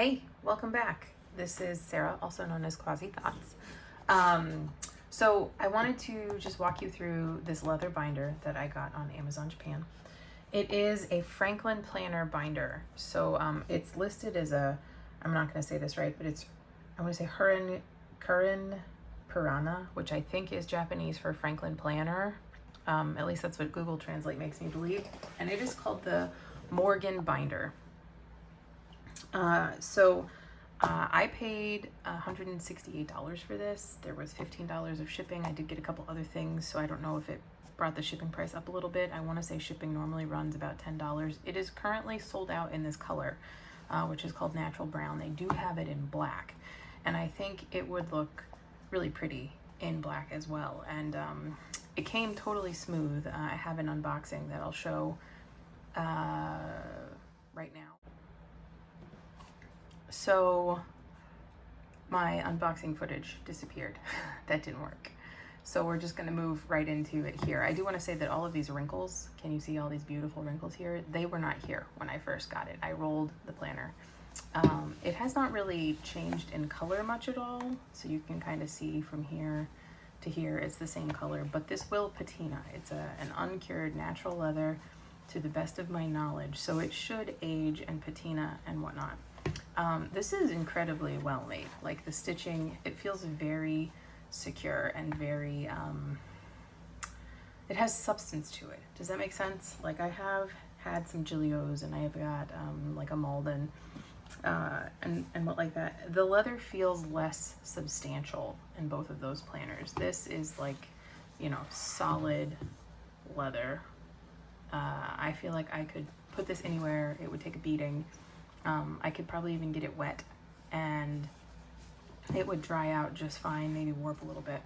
Hey, welcome back. This is Sarah, also known as Quasi Thoughts. So I wanted to just walk you through this leather binder that I got on Amazon Japan. It is a Franklin planner binder. So it's listed as a, I'm not going to say this right, but I want to say hurankurin puranna, which I think is Japanese for Franklin planner. At least that's what Google Translate makes me believe. And it is called the Morgan binder. I paid $168 for this. There was $15 of shipping. I did get a couple other things, so I don't know if it brought the shipping price up a little bit. I want to say shipping normally runs about $10. It is currently sold out in this color, which is called natural brown. They do have it in black, and I think it would look really pretty in black as well. And it came totally smooth. I have an unboxing that I'll show right now. So my unboxing footage disappeared. That didn't work. So we're just gonna move right into it here. I do wanna say that all of these wrinkles, can you see all these beautiful wrinkles here? They were not here when I first got it. I rolled the planner. It has not really changed in color much at all. So you can kind of see from here to here, it's the same color, but this will patina. It's an uncured natural leather to the best of my knowledge. So it should age and patina and whatnot. This is incredibly well made. Like the stitching, it feels very secure and very, it has substance to it. Does that make sense? Like I have had some Gillios and I have got like a Malden and what like that. The leather feels less substantial in both of those planners. This is like, you know, solid leather. I feel like I could put this anywhere. It would take a beating. I could probably even get it wet and it would dry out just fine, maybe warp a little bit.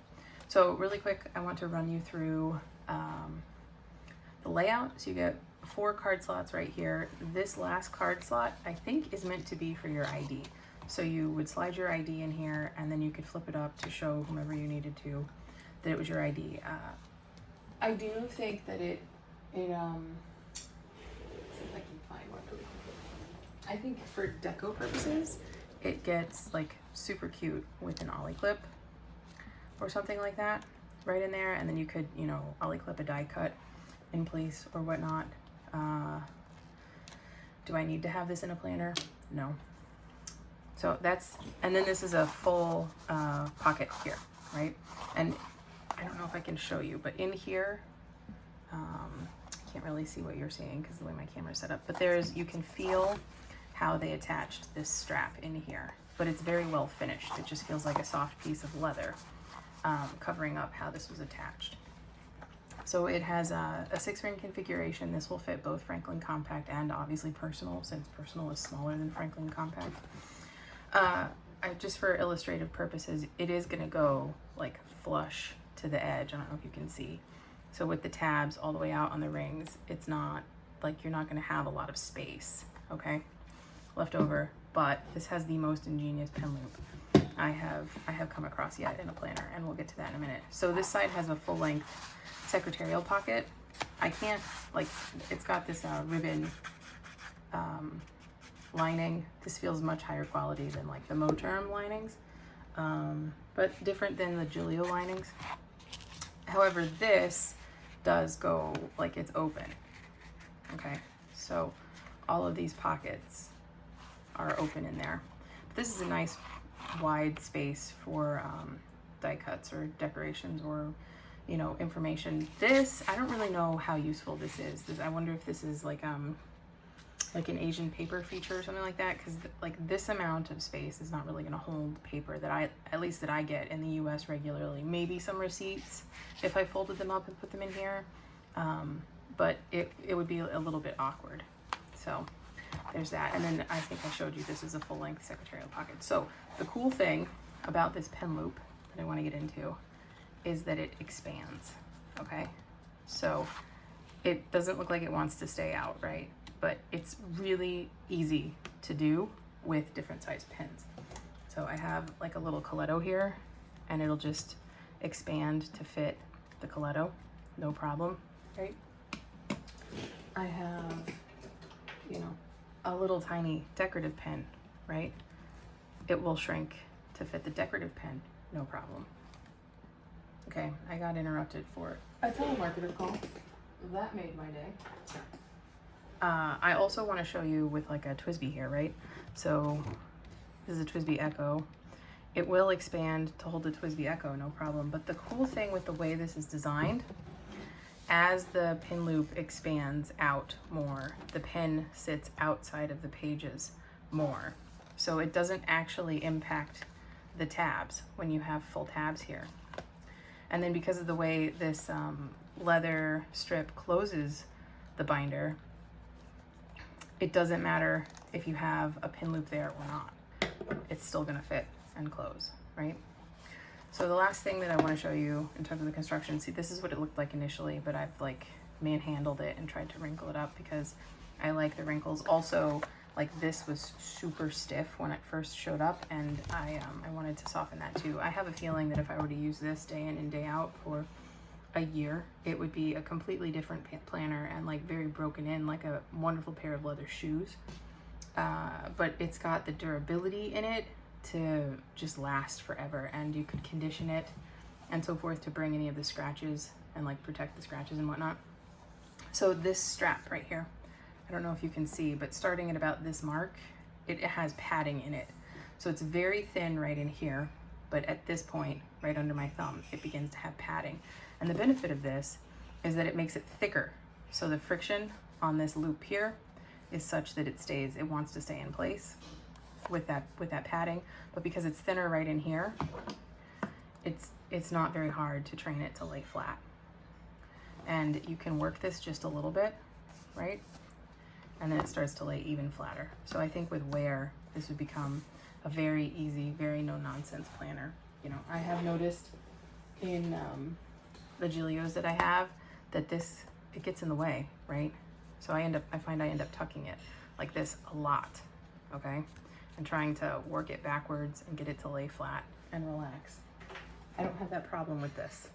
So really quick, I want to run you through the layout. So you get 4 card slots right here. This last card slot, I think, is meant to be for your ID. So you would slide your ID in here and then you could flip it up to show whomever you needed to that it was your ID. I do think that it let's see if I can find one really quick. I think for deco purposes, it gets like super cute with an ollie clip or something like that right in there. And then you could, you know, ollie clip a die cut in place or whatnot. Do I need to have this in a planner? No. So that's, and then this is a full pocket here, right? And I don't know if I can show you, but in here, I can't really see what you're seeing because the way my camera is set up, but you can feel how they attached this strap in here, but it's very well finished. It just feels like a soft piece of leather covering up how this was attached. So it has a 6-ring configuration. This will fit both Franklin Compact and obviously Personal, since Personal is smaller than Franklin Compact. Just for illustrative purposes, it is gonna go like flush to the edge. I don't know if you can see. So with the tabs all the way out on the rings, it's not like you're not gonna have a lot of space, okay, left over. But this has the most ingenious pen loop I have come across yet in a planner, and we'll get to that in a minute. So this side has a full-length secretarial pocket. I can't, like, it's got this ribbon lining. This feels much higher quality than like the Moterm linings, but different than the Giglio linings. However, this does go like it's open, okay? So all of these pockets are open in there. But this is a nice wide space for die cuts or decorations or, you know, information. This, I don't really know how useful this is. I wonder if this is like an Asian paper feature or something like that, because like this amount of space is not really going to hold paper that at least that I get in the US regularly. Maybe some receipts if I folded them up and put them in here, but it would be a little bit awkward. So there's that. And then I think I showed you this is a full-length secretarial pocket. So the cool thing about this pen loop that I want to get into is that it expands, okay? So it doesn't look like it wants to stay out, right? But it's really easy to do with different size pins. So I have like a little coletto here, and it'll just expand to fit the coletto, no problem, right? I have, you know, a little tiny decorative pen right? It will shrink to fit the decorative pen, no problem. Okay, I got interrupted for a telemarketer call. That made my day. I also want to show you with like a TWSBI here, right? So this is a TWSBI Echo. It will expand to hold the TWSBI Echo, no problem. But the cool thing with the way this is designed, as the pin loop expands out more, the pen sits outside of the pages more. So it doesn't actually impact the tabs when you have full tabs here. And then because of the way this leather strip closes the binder, it doesn't matter if you have a pin loop there or not. It's still gonna fit and close, right? So the last thing that I want to show you in terms of the construction, see, this is what it looked like initially, but I've like manhandled it and tried to wrinkle it up because I like the wrinkles. Also, like this was super stiff when it first showed up, and I wanted to soften that too. I have a feeling that if I were to use this day in and day out for a year, it would be a completely different planner and like very broken in, like a wonderful pair of leather shoes. But it's got the durability in it to just last forever, and you could condition it and so forth to bring any of the scratches and like protect the scratches and whatnot. So this strap right here, I don't know if you can see, but starting at about this mark, it has padding in it. So it's very thin right in here, but at this point, right under my thumb, it begins to have padding. And the benefit of this is that it makes it thicker. So the friction on this loop here is such that it wants to stay in place with that padding, but because it's thinner right in here, it's not very hard to train it to lay flat. And you can work this just a little bit, right? And then it starts to lay even flatter. So I think with wear, this would become a very easy, very no-nonsense planner. You know, I have noticed in the Gilios that I have that it gets in the way, right? So I find I end up tucking it like this a lot, okay? And trying to work it backwards and get it to lay flat and relax. I don't have that problem with this.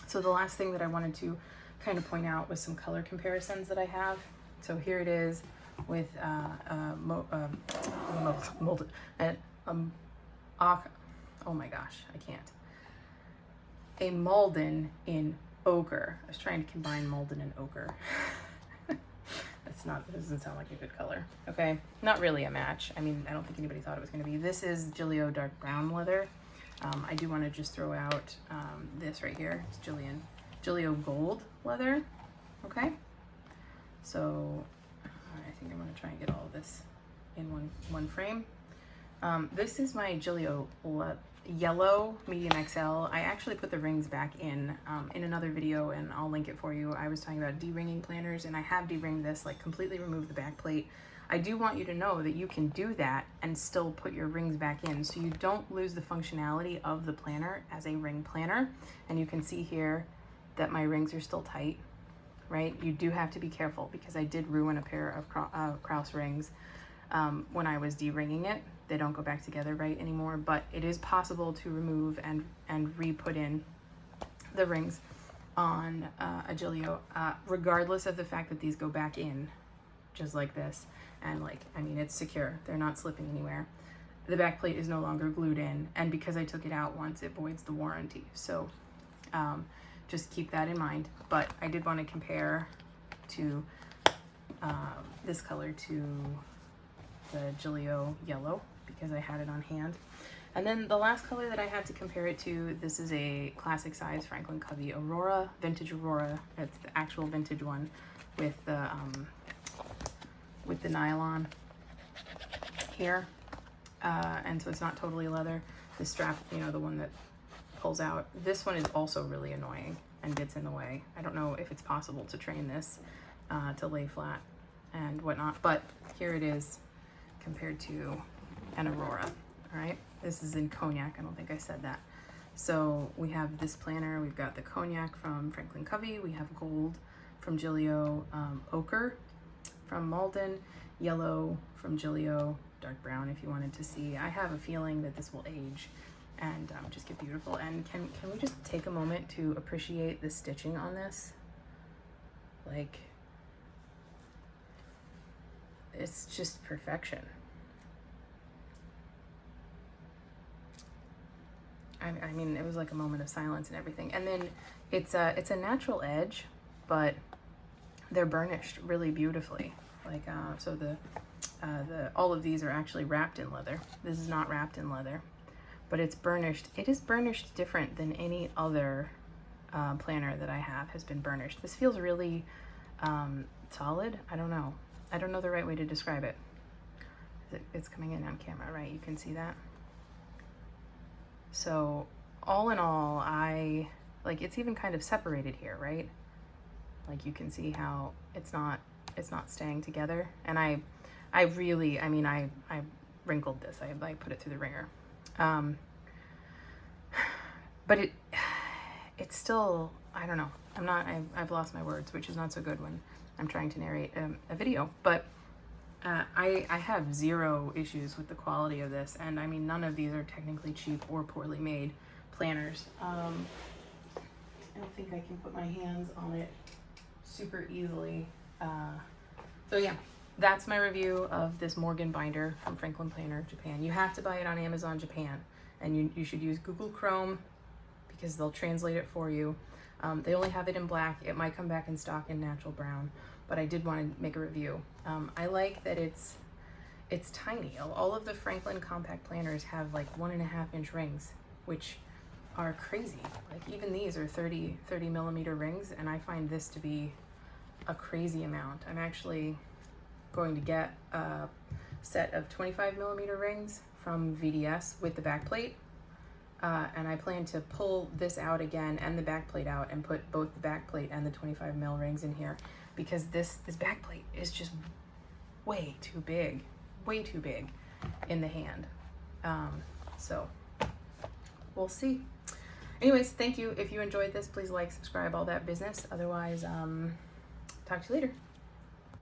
So the last thing that I wanted to kind of point out was some color comparisons that I have. So here it is with molded, oh my gosh, I can't. A malden in ochre. I was trying to combine malden and ochre. That doesn't sound like a good color. Okay, not really a match. I mean, I don't think anybody thought it was gonna be. This is Gilio dark brown leather. I do wanna just throw out this right here. It's Gilio gold leather, okay? So I think I'm gonna try and get all of this in one frame. This is my Gilio yellow medium XL. I actually put the rings back in another video, and I'll link it for you. I was talking about de-ringing planners, and I have de-ringed this, like completely removed the back plate. I do want you to know that you can do that and still put your rings back in, so you don't lose the functionality of the planner as a ring planner. And you can see here that my rings are still tight, right? You do have to be careful because I did ruin a pair of Kraus rings when I was de-ringing it. They don't go back together right anymore, but it is possible to remove and re-put in the rings on a Gilio, regardless of the fact that these go back in just like this. And like, I mean, it's secure. They're not slipping anywhere. The back plate is no longer glued in, and because I took it out once, it voids the warranty. So just keep that in mind. But I did want to compare to this color to the Gilio yellow because I had it on hand. And then the last color that I had to compare it to, this is a classic size Franklin Covey Aurora, vintage Aurora. It's the actual vintage one with the nylon here. And so it's not totally leather. The strap, you know, the one that pulls out. This one is also really annoying and gets in the way. I don't know if it's possible to train this to lay flat and whatnot, but here it is compared to an Aurora, all right? This is in cognac, I don't think I said that. So we have this planner, we've got the cognac from Franklin Covey, we have gold from Gilio, ochre from Malden, yellow from Gilio, dark brown if you wanted to see. I have a feeling that this will age and just get beautiful. And can we just take a moment to appreciate the stitching on this? Like, it's just perfection. I mean, it was like a moment of silence and everything. And then it's a natural edge, but they're burnished really beautifully. Like, so all of these are actually wrapped in leather. This is not wrapped in leather, but it's burnished. It is burnished different than any other planner that I have has been burnished. This feels really solid. I don't know the right way to describe it. It's coming in on camera, right? You can see that. So all in all, I like, it's even kind of separated here, right? Like you can see how it's not staying together. And I really, I mean, I wrinkled this. I put it through the wringer. But it's still, I don't know. I've lost my words, which is not so good when I'm trying to narrate a video, but I have zero issues with the quality of this. And I mean, none of these are technically cheap or poorly made planners. I don't think I can put my hands on it super easily. So yeah, that's my review of this Morgan binder from Franklin Planner Japan. You have to buy it on Amazon Japan, and you should use Google Chrome because they'll translate it for you. They only have it in black. It might come back in stock in natural brown, but I did want to make a review. I like that it's tiny. All of the Franklin compact planners have like 1.5-inch rings, which are crazy. Like even these are 30 millimeter rings, and I find this to be a crazy amount. I'm actually going to get a set of 25 millimeter rings from VDS with the back plate. And I plan to pull this out again and the back plate out and put both the back plate and the 25 mil rings in here, because this back plate is just way too big in the hand. So we'll see. Anyways, thank you. If you enjoyed this, please like, subscribe, all that business. Otherwise, talk to you later.